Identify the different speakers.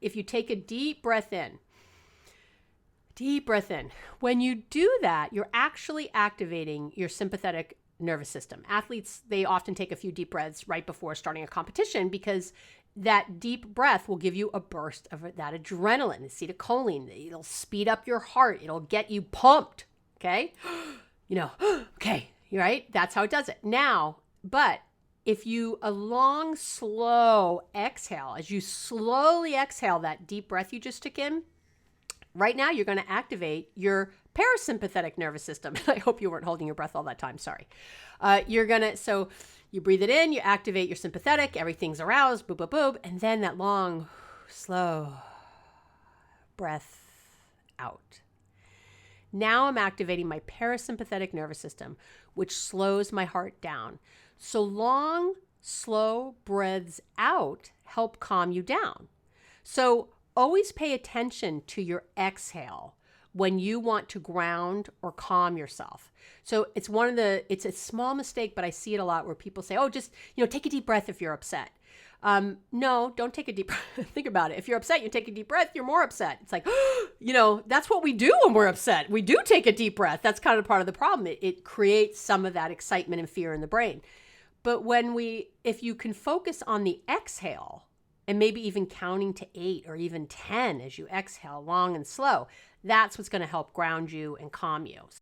Speaker 1: if you take a deep breath in, when you do that, you're actually activating your sympathetic nervous system. Athletes, they often take a few deep breaths right before starting a competition because that deep breath will give you a burst of that adrenaline, acetylcholine. It'll speed up your heart. It'll get you pumped. Okay. Okay. Right. That's how it does it. Now, but if you, a long, slow exhale, as you slowly exhale that deep breath you just took in, right now you're going to activate your parasympathetic nervous system. I hope you weren't holding your breath all that time. Sorry. So you breathe it in, you activate your sympathetic, everything's aroused, boop, boop, boop. And then that long, slow breath out. Now I'm activating my parasympathetic nervous system, which slows my heart down. So long, slow breaths out help calm you down. So always pay attention to your exhale when you want to ground or calm yourself. So it's a small mistake, but I see it a lot where people say, oh, just, take a deep breath if you're upset. No, don't take a deep breath. Think about it. If you're upset, you take a deep breath, you're more upset. It's like, that's what we do when we're upset. We do take a deep breath. That's kind of part of the problem. It creates some of that excitement and fear in the brain. But if you can focus on the exhale and maybe even counting to 8 or even 10 as you exhale long and slow, that's what's going to help ground you and calm you.